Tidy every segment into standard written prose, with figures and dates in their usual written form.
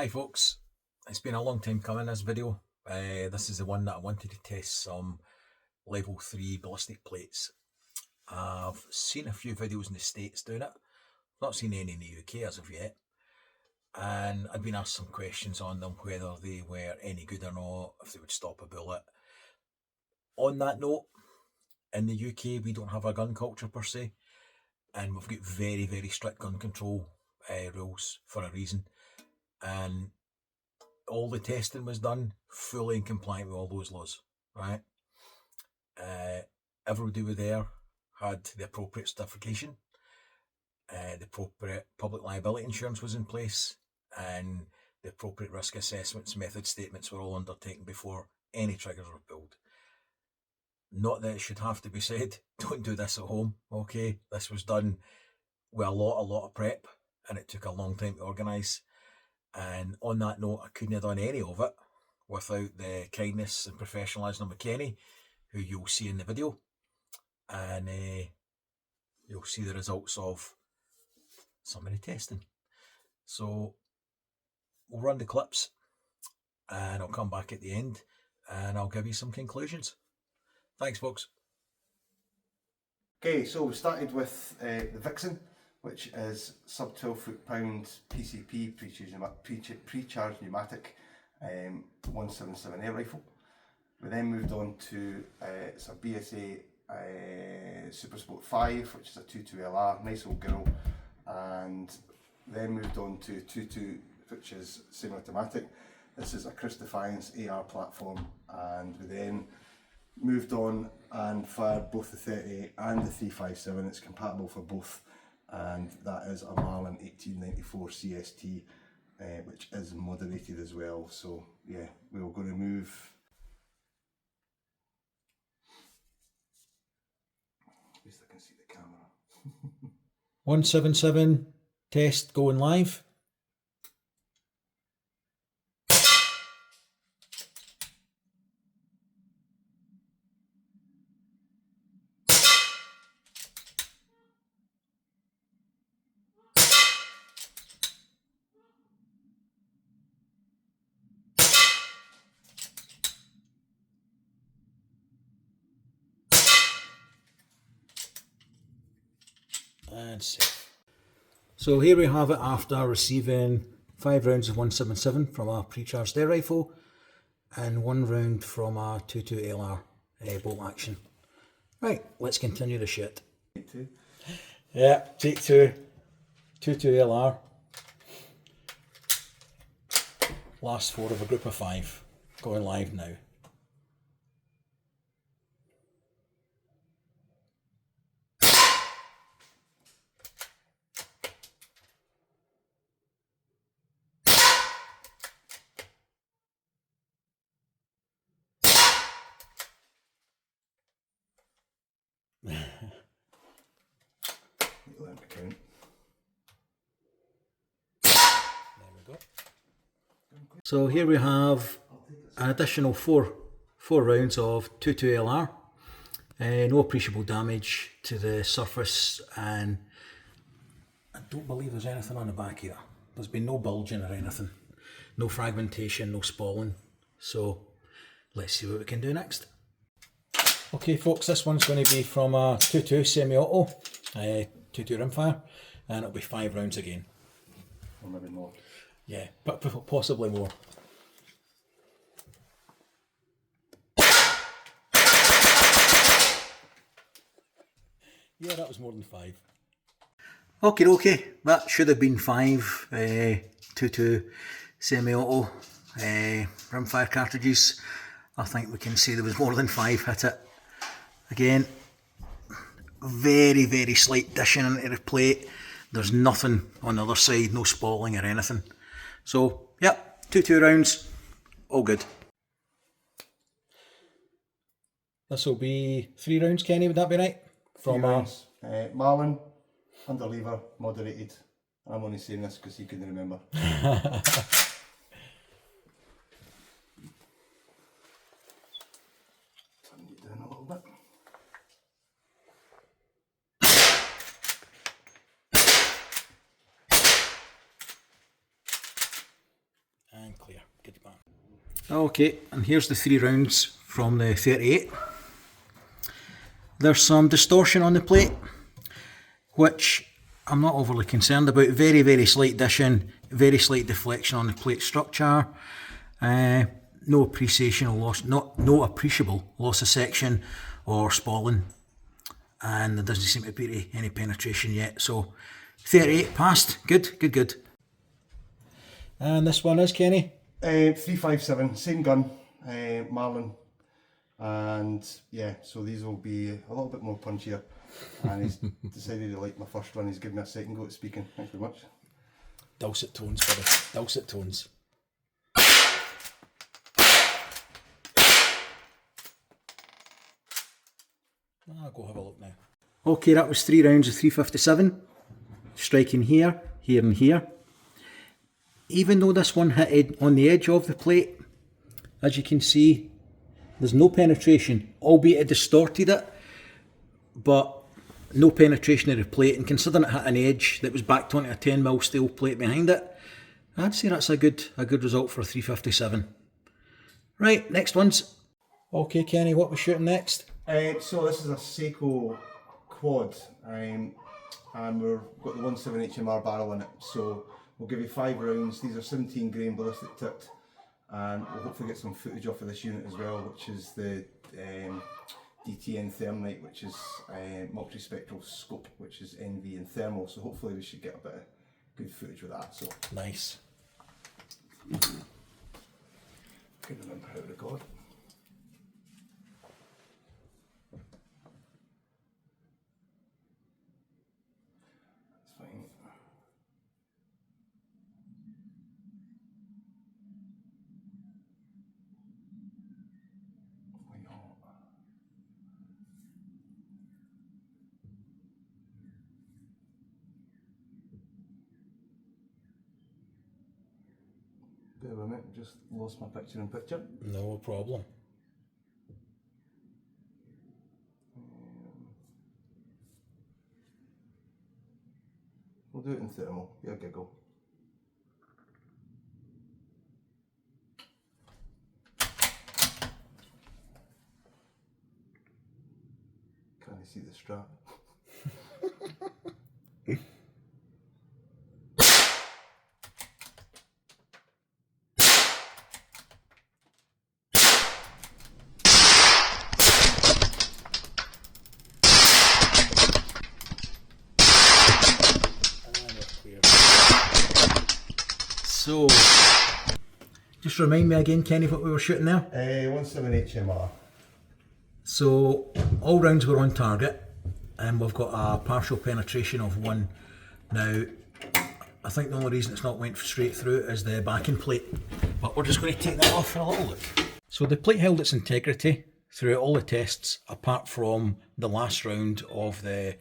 Hi folks, it's been a long time coming, this video. This is the one that I wanted to test some level 3 ballistic plates. I've seen a few videos in the States doing it, not seen any in the UK as of yet, and I've been asked some questions on them, whether they were any good or not, if they would stop a bullet. On that note, in the UK we don't have a gun culture per se, and we've got very, very strict gun control rules for a reason, and all the testing was done fully in compliant with all those laws, right? Everybody over there had the appropriate certification, the appropriate public liability insurance was in place, and the appropriate risk assessments, method statements were all undertaken before any triggers were pulled. Not that it should have to be said, don't do this at home, okay? This was done with a lot of prep, and it took a long time to organise. And on that note, I couldn't have done any of it without the kindness and professionalism of Kenny, who you'll see in the video, and you'll see the results of some of the testing. So we'll run the clips and I'll come back at the end and I'll give you some conclusions. Thanks folks. Okay, so we started with the Vixen, which is sub 12 foot-pound PCP, pre-charged pneumatic 177 air rifle. We then moved on to it's a BSA Super Sport 5, which is a 22 LR, nice old girl, and then moved on to 22, which is semi-automatic. This is a Chris Defiance AR platform, and we then moved on and fired both the 30 and the 357. It's compatible for both, and that is a Marlin 1894 CST, which is moderated as well. So yeah, we're going to move. At least I can see the camera. 177 test going live. And safe. So here we have it after receiving 5 rounds of 177 from a pre-charged air rifle and 1 round from a 22 LR bolt action. Right, let's continue the shit. Take two. Yeah, take 2, 22 LR. Last 4 of a group of 5, going live now. Learn to count. There we go. So here we have an additional four rounds of 22 LR. No appreciable damage to the surface, and I don't believe there's anything on the back here. There's been no bulging or anything, no fragmentation, no spalling. So let's see what we can do next. Okay folks, this one's going to be from a 22 semi-auto, 22 rimfire, and it'll be 5 rounds again. Or maybe more. Yeah, but possibly more. Yeah, that was more than 5. Okay, that should have been 5 22 semi-auto rimfire cartridges. I think we can say there was more than 5 hit it. Again, very, very slight dishing into the plate. There's nothing on the other side, no spalling or anything. So, yep, 22 rounds, all good. This will be 3 rounds, Kenny, would that be right? From rounds. Marlin, underlever, moderated. I'm only saying this because he couldn't remember. Turn you down a little bit. Okay, and here's the 3 rounds from the 38. There's some distortion on the plate, which I'm not overly concerned about. Very, very slight dishing, very slight deflection on the plate structure. No appreciable loss of section or spalling, and there doesn't seem to be any penetration yet. So 38 passed. Good, good, good. And this one is, Kenny? 357, same gun, Marlin, and yeah, so these will be a little bit more punchier, and he's decided to like my first one. He's given me a second go at speaking. Thanks very much. Dulcet tones, buddy. Dulcet tones. I'll go have a look now. Okay, that was 3 rounds of 357. Striking here, here and here. Even though this one hit on the edge of the plate, as you can see, there's no penetration, albeit it distorted it, but no penetration of the plate, and considering it hit an edge that was backed onto a 10mm steel plate behind it, I'd say that's a good result for a 357. Right, next ones. Okay, Kenny, what we're shooting next? So this is a Seiko quad, and we've got the 17 HMR barrel in it, so we'll give you 5 rounds. These are 17 grain ballistic tipped, and we'll hopefully get some footage off of this unit as well, which is the DTN Thermite, which is multispectral scope, which is NV and thermal, so hopefully we should get a bit of good footage with that. So Nice. can remember how to record. That's fine. Why not? Bear with me, just lost my picture in picture. No problem. We'll do it in thermal, get a giggle. Can you see the strap? So, just remind me again, Kenny, what we were shooting there. 17 HMR. So, all rounds were on target, and we've got a partial penetration of 1. Now, I think the only reason it's not went straight through is the backing plate, but we're just going to take that off for a little look. So the plate held its integrity throughout all the tests, apart from the last round of the,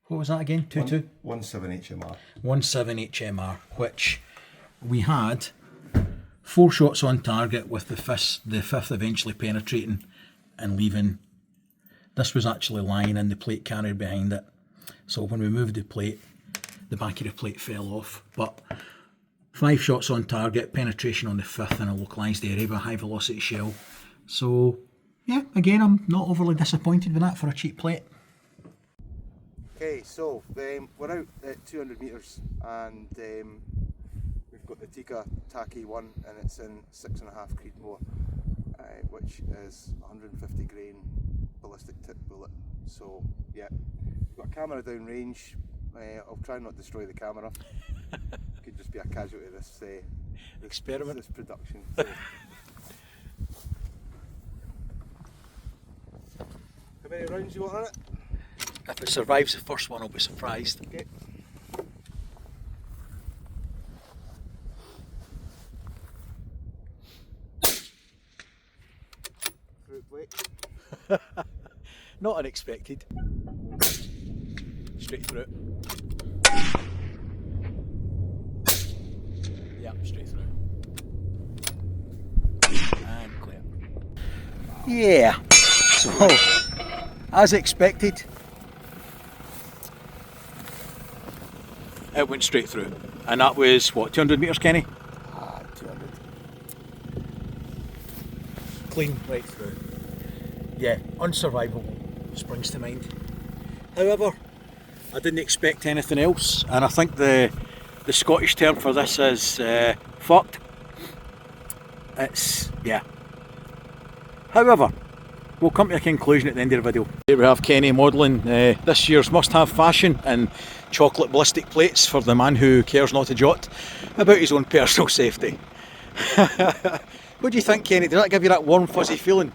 what was that again, 2-2? 17 HMR. 17 HMR, which we had 4 shots on target, with the fifth eventually penetrating and leaving. This was actually lying in the plate carrier behind it. So when we moved the plate, the back of the plate fell off. But 5 shots on target, penetration on the 5th in a localised area with a high velocity shell. So yeah, again, I'm not overly disappointed with that for a cheap plate. Okay, so we're out at 200 metres, and we've got the Tikka Taki 1, and it's in 6.5 Creedmoor, which is 150 grain ballistic tip bullet. So yeah, we've got a camera down range. I'll try not to destroy the camera. Could just be a casualty of this Experiment. this production. So. How many rounds you want on it? If it survives the first one, I'll be surprised. Okay. Through plate. Not unexpected. Straight through it. Yeah, straight through. And clear. Yeah. So, as expected, it went straight through. And that was, what, 200 metres, Kenny? 200. clean right through. Yeah, unsurvivable springs to mind. However, I didn't expect anything else, and I think the Scottish term for this is fucked. It's, yeah. However, we'll come to a conclusion at the end of the video. Here we have Kenny modelling this year's must-have fashion in chocolate ballistic plates for the man who cares not a jot about his own personal safety. What do you think, Kenny? Did that give you that warm fuzzy feeling?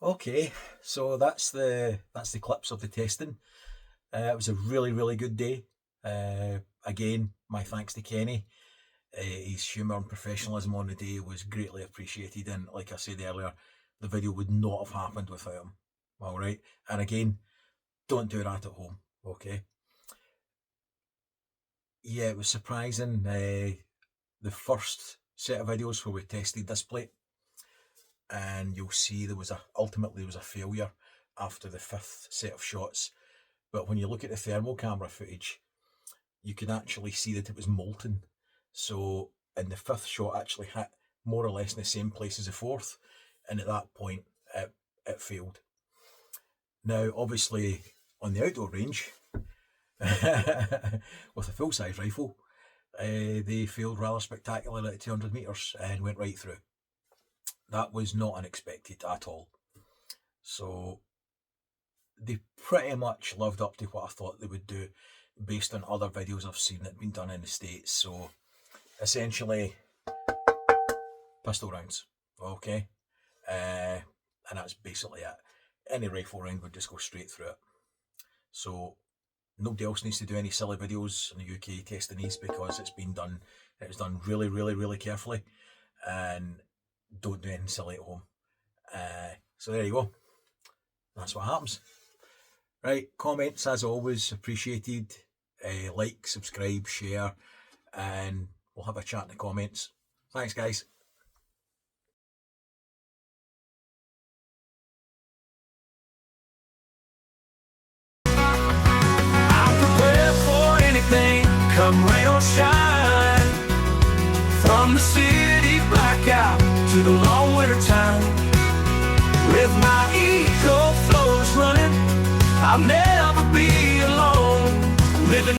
Okay, so that's the clips of the testing. It was a really good day. Again, my thanks to Kenny. His humour and professionalism on the day was greatly appreciated, and like I said earlier, the video would not have happened without him. Alright, and again, don't do that at home, okay? Yeah, it was surprising. The first set of videos where we tested this plate, and you'll see ultimately there was a failure after the 5th set of shots. But when you look at the thermal camera footage, you can actually see that it was molten. So, and the 5th shot actually hit more or less in the same place as the 4th, and at that point it failed. Now, obviously, on the outdoor range, with a full-size rifle, they failed rather spectacularly at 200 metres and went right through. That was not unexpected at all. So they pretty much lived up to what I thought they would do based on other videos I've seen that have been done in the States. So essentially, pistol rounds, okay? And that's basically it. Any rifle round would just go straight through it. So nobody else needs to do any silly videos in the UK testing these, because it was done really carefully, and don't do anything silly at home. So there you go. That's what happens. Right, comments as always appreciated. Like, subscribe, share, and we'll have a chat in the comments. Thanks, guys. Come rain or shine, from the city blackout to the long winter time. With my eco flows running, I'll never be alone. Living